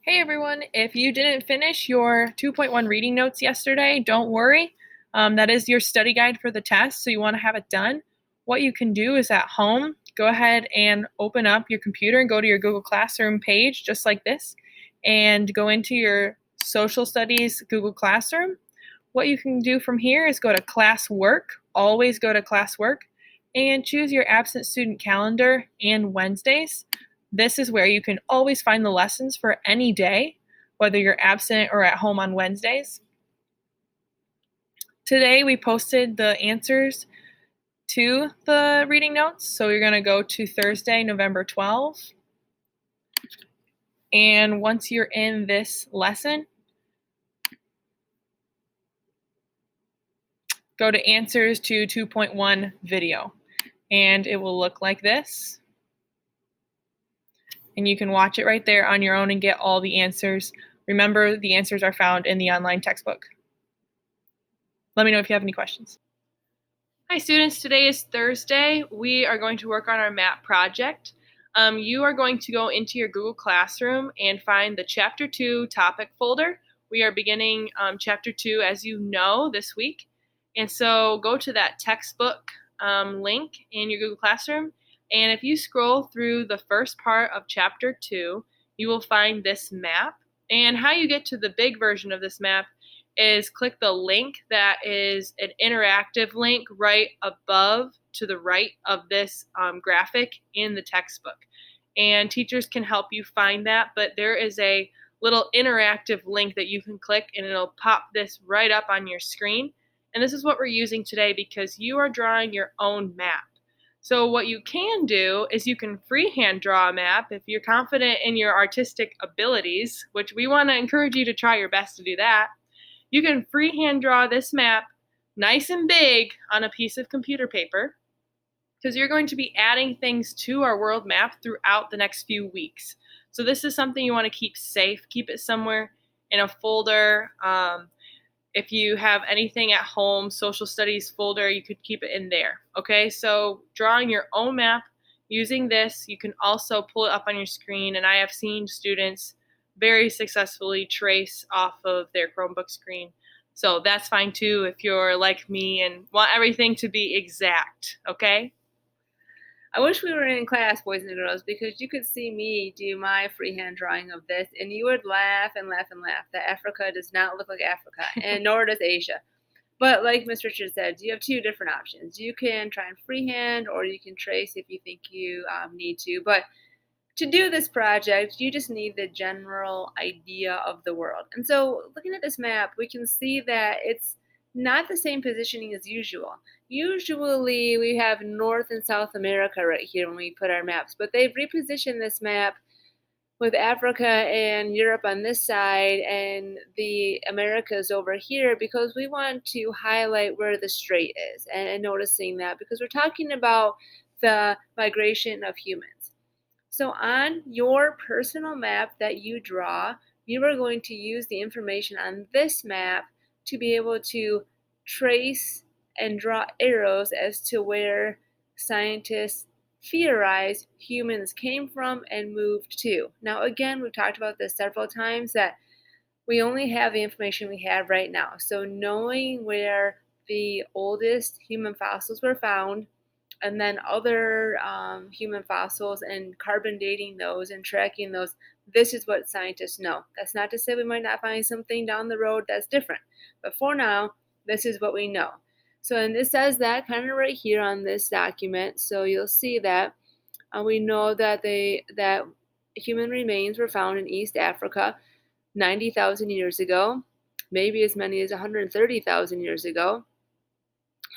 Hey everyone, if you didn't finish your 2.1 reading notes yesterday, don't worry. That is your study guide for the test, so you want to have it done. What you can do is at home, go ahead and open up your computer and go to your Google Classroom page, just like this, and go into your social studies Google Classroom. What you can do from here is go to classwork, always go to classwork, and choose your absent student calendar and Wednesdays. This is where you can always find the lessons for any day, whether you're absent or at home on Wednesdays. Today we posted the answers to the reading notes, so you're going to go to Thursday, November 12th. And once you're in this lesson, go to Answers to 2.1 video, and it will look like this. And you can watch it right there on your own and get all the answers. Remember, the answers are found in the online textbook. Let me know if you have any questions. Hi students, today is Thursday. We are going to work on our map project. You are going to go into your Google Classroom and find the Chapter 2 topic folder. We are beginning Chapter 2, as you know, this week. And so go to that textbook link in your Google Classroom. And if you scroll through the first part of Chapter 2, you will find this map. And how you get to the big version of this map is click the link that is an interactive link right above to the right of this graphic in the textbook. And teachers can help you find that, but there is a little interactive link that you can click and it'll pop this right up on your screen. And this is what we're using today because you are drawing your own map. So what you can do is you can freehand draw a map if you're confident in your artistic abilities, which we want to encourage you to try your best to do that. You can freehand draw this map nice and big on a piece of computer paper because you're going to be adding things to our world map throughout the next few weeks. So this is something you want to keep safe. Keep it somewhere in a folder. If you have anything at home, social studies folder, you could keep it in there. Okay, so drawing your own map using this, you can also pull it up on your screen, and I have seen students very successfully trace off of their Chromebook screen. So that's fine too if you're like me and want everything to be exact, okay? I wish we were in class, boys and girls, because you could see me do my freehand drawing of this, and you would laugh and laugh and laugh that Africa does not look like Africa, and nor does Asia. But like Miss Richards said, you have two different options. You can try and freehand, or you can trace if you think you need to. But to do this project, you just need the general idea of the world. And so, looking at this map, we can see that it's not the same positioning as usual. Usually, we have North and South America right here when we put our maps, but they've repositioned this map with Africa and Europe on this side and the Americas over here because we want to highlight where the strait is and noticing that because we're talking about the migration of humans. So on your personal map that you draw, you are going to use the information on this map to be able to trace and draw arrows as to where scientists theorize humans came from and moved to. Now, again, we've talked about this several times that we only have the information we have right now. So knowing where the oldest human fossils were found and then other human fossils and carbon dating those and tracking those, this is what scientists know. That's not to say we might not find something down the road that's different, but for now, this is what we know. So, and this says that kind of right here on this document. So you'll see that we know that that human remains were found in East Africa 90,000 years ago, maybe as many as 130,000 years ago.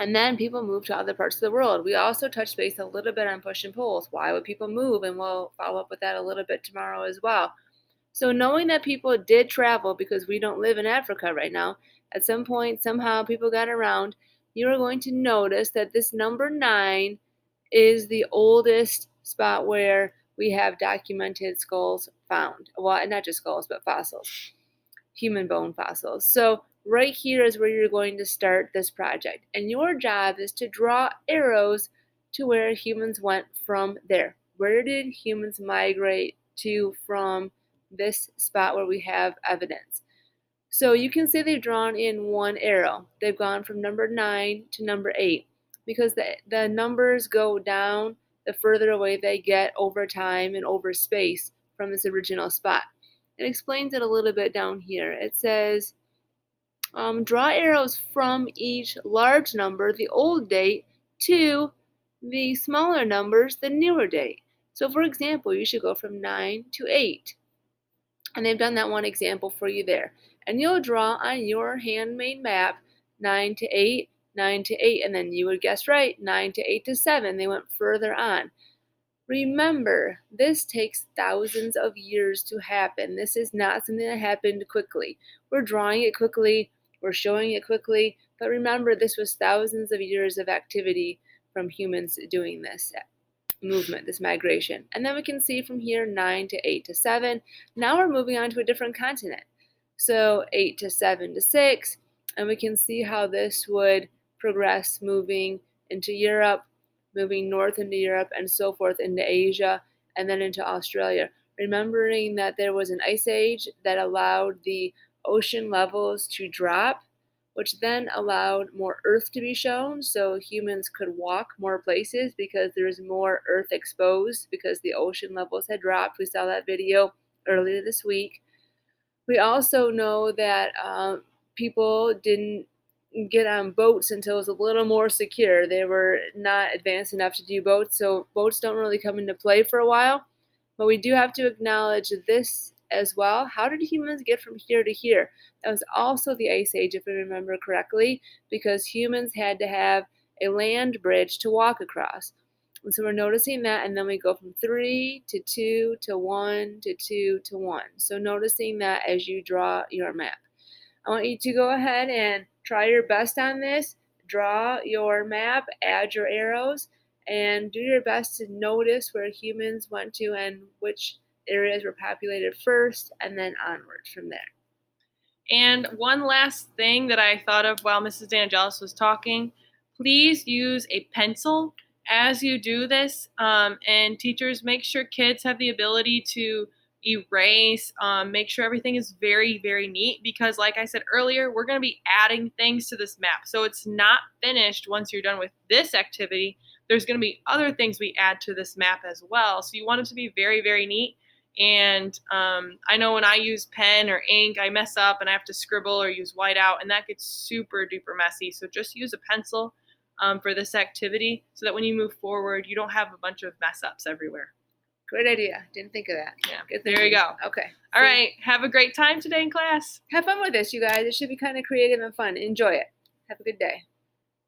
And then people move to other parts of the world. We also touched base a little bit on push and pulls. Why would people move? And we'll follow up with that a little bit tomorrow as well. So knowing that people did travel because we don't live in Africa right now, at some point, somehow people got around, you are going to notice that this number 9 is the oldest spot where we have documented skulls found. Well, not just skulls, but fossils, human bone fossils. So right here is where you're going to start this project. And your job is to draw arrows to where humans went from there. Where did humans migrate to from this spot where we have evidence. So you can see they've drawn in one arrow. They've gone from number 9 to number 8 because the numbers go down the further away they get over time and over space from this original spot. It explains it a little bit down here. It says, draw arrows from each large number, the old date, to the smaller numbers, the newer date. So for example, you should go from 9 to 8. And they've done that one example for you there. And you'll draw on your handmade map 9 to 8, 9 to 8, and then you would guess right, 9 to 8 to 7. They went further on. Remember, this takes thousands of years to happen. This is not something that happened quickly. We're drawing it quickly, we're showing it quickly, but remember, this was thousands of years of activity from humans doing this movement, this migration. And then we can see from here 9 to 8 to 7. Now we're moving on to a different continent. So 8 to 7 to 6, and we can see how this would progress moving into Europe, moving north into Europe, and so forth into Asia, and then into Australia. Remembering that there was an ice age that allowed the ocean levels to drop, which then allowed more Earth to be shown, so humans could walk more places because there's more Earth exposed because the ocean levels had dropped. We saw that video earlier this week. We also know that people didn't get on boats until it was a little more secure. They were not advanced enough to do boats, so boats don't really come into play for a while. But we do have to acknowledge this as well. How did humans get from here to here? That was also the Ice Age, if we remember correctly, because humans had to have a land bridge to walk across. And so we're noticing that, and then we go from 3 to 2 to 1 to 2 to 1. So noticing that as you draw your map. I want you to go ahead and try your best on this. Draw your map, add your arrows, and do your best to notice where humans went to and which areas were populated first, and then onwards from there. And one last thing that I thought of while Mrs. DeAngelis was talking, please use a pencil as you do this. And teachers, make sure kids have the ability to erase, make sure everything is very, very neat, because like I said earlier, we're going to be adding things to this map. So it's not finished once you're done with this activity. There's going to be other things we add to this map as well. So you want it to be very, very neat. And I know when I use pen or ink, I mess up and I have to scribble or use whiteout, and that gets super duper messy. So just use a pencil for this activity so that when you move forward, you don't have a bunch of mess ups everywhere. Great idea. Didn't think of that. Yeah. Good there you go. Okay. All right. Have a great time today in class. Have fun with this, you guys. It should be kind of creative and fun. Enjoy it. Have a good day.